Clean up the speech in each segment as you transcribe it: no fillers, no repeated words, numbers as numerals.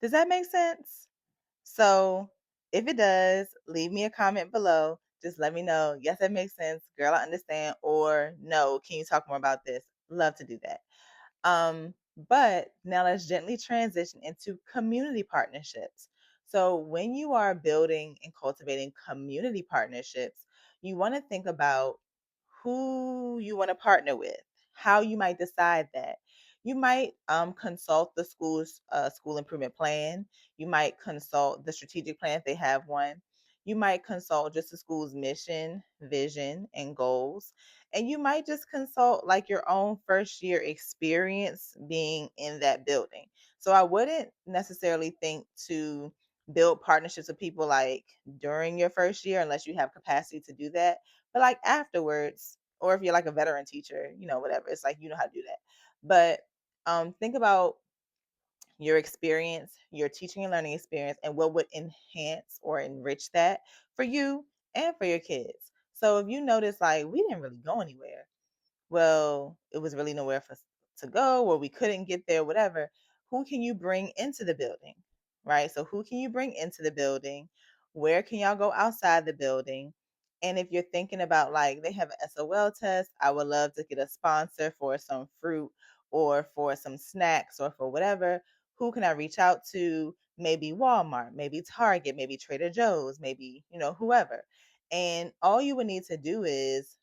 Does that make sense? So if it does, leave me a comment below. Just let me know, yes, that makes sense. Girl, I understand. Or no, can you talk more about this? Love to do that. But now let's gently transition into community partnerships. So when you are building and cultivating community partnerships, you want to think about who you want to partner with, how you might decide that. You might consult the school's school improvement plan. You might consult the strategic plan if they have one. You might consult just the school's mission, vision, and goals, and you might just consult like your own first year experience being in that building. So I wouldn't necessarily think to build partnerships with people like during your first year unless you have capacity to do that. But like afterwards, or if you're like a veteran teacher, whatever, it's like you know how to do that. But think about your experience, your teaching and learning experience, and what would enhance or enrich that for you and for your kids. So if you notice, like, we didn't really go anywhere, well, it was really nowhere for us to go, or we couldn't get there, whatever. Who can you bring into the building? Right? So who can you bring into the building? Where can y'all go outside the building? And if you're thinking about like they have an SOL test, I would love to get a sponsor for some fruit or for some snacks or for whatever. Who can I reach out to? Maybe Walmart, maybe Target, maybe Trader Joe's, maybe, whoever. And all you would need to do is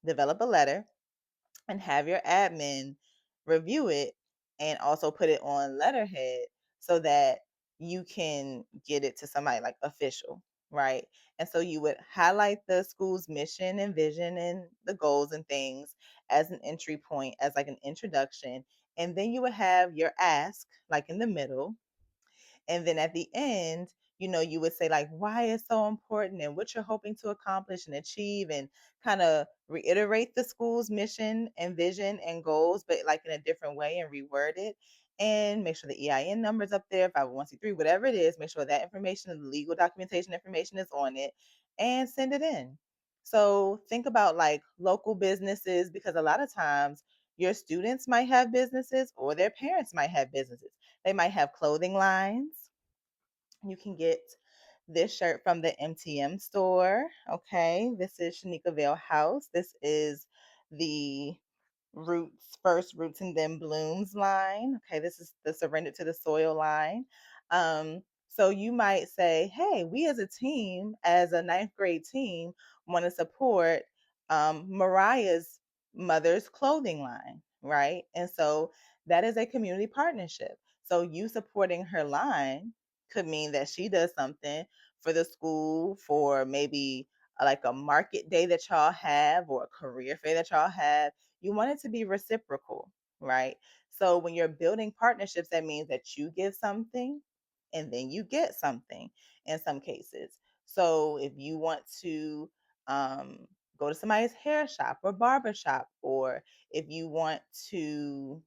develop a letter and have your admin review it and also put it on letterhead so that you can get it to somebody like official, right? And so you would highlight the school's mission and vision and the goals and things as an entry point, as like an introduction. And then you would have your ask like in the middle, and then at the end, you would say like why it's so important and what you're hoping to accomplish and achieve, and kind of reiterate the school's mission and vision and goals, but like in a different way and reword it. And make sure the EIN number's up there, 501c3, whatever it is, make sure that information, the legal documentation information is on it, and send it in. So think about like local businesses, because a lot of times your students might have businesses or their parents might have businesses. They might have clothing lines. You can get this shirt from the MTM store. Okay. This is Shanika Vale House. This is the Roots and Then Blooms line. Okay. This is the Surrender to the Soil line. So you might say, hey, we as a team, as a ninth grade team, want to support Mariah's mother's clothing line, right? And so that is a community partnership. So you supporting her line could mean that she does something for the school, for maybe like a market day that y'all have or a career fair that y'all have. You want it to be reciprocal, right? So when you're building partnerships, that means that you give something and then you get something in some cases. So if you want to go to somebody's hair shop or barber shop, or if you want to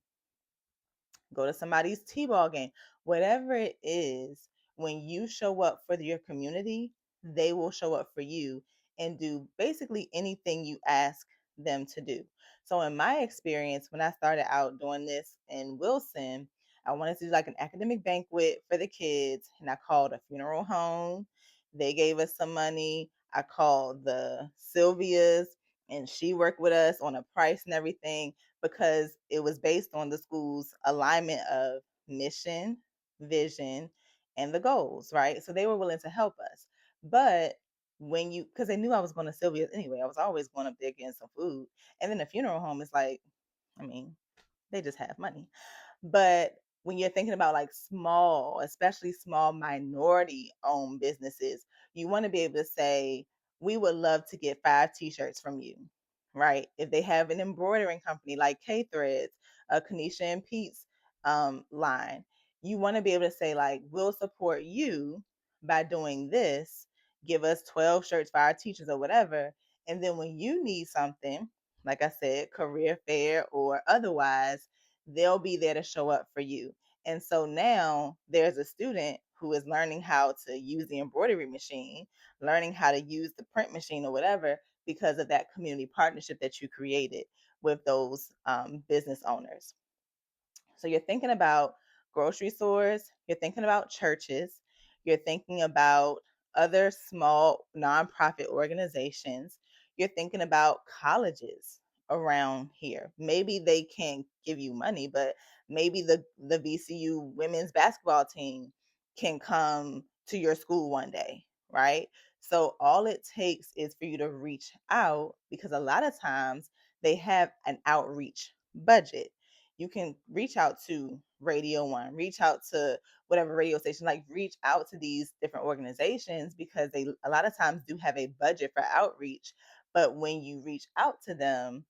go to somebody's T-ball game, whatever it is, when you show up for your community, they will show up for you and do basically anything you ask them to do. So in my experience, when I started out doing this in Wilson, I wanted to do like an academic banquet for the kids, and I called a funeral home. They gave us some money. I called the Sylvia's, and she worked with us on a price and everything, because it was based on the school's alignment of mission, vision, and the goals, right? So they were willing to help us. But because they knew I was going to Sylvia's anyway, I was always going up there getting some food. And then the funeral home is like, I mean, they just have money. But when you're thinking about like small, especially small minority owned businesses, you want to be able to say, we would love to get 5 t-shirts from you, right? If they have an embroidering company like K Threads, Kanisha and Pete's line, you want to be able to say, like, we'll support you by doing this. Give us 12 shirts for our teachers or whatever. And then when you need something, like I said, career fair or otherwise, they'll be there to show up for you. And so now there's a student who is learning how to use the embroidery machine, learning how to use the print machine or whatever, because of that community partnership that you created with those business owners. So you're thinking about grocery stores, you're thinking about churches, you're thinking about other small nonprofit organizations, you're thinking about colleges around here. Maybe they can't give you money, but maybe the VCU women's basketball team can come to your school one day, right? So all it takes is for you to reach out, because a lot of times they have an outreach budget. You can reach out to Radio One, reach out to whatever radio station, like reach out to these different organizations, because they a lot of times do have a budget for outreach. But when you reach out to them,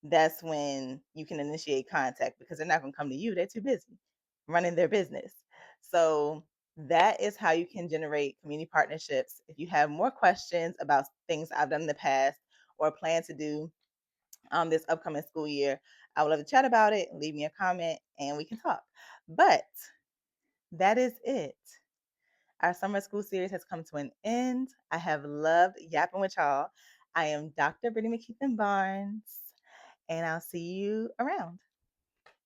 that's when you can initiate contact, because they're not going to come to you. They're too busy running their business. So that is how you can generate community partnerships. If you have more questions about things I've done in the past or plan to do this upcoming school year, I would love to chat about it. Leave me a comment and we can talk. But that is it. Our summer school series has come to an end. I have loved yapping with y'all. I am Dr. Brittany McKeithen-Barnes, and I'll see you around.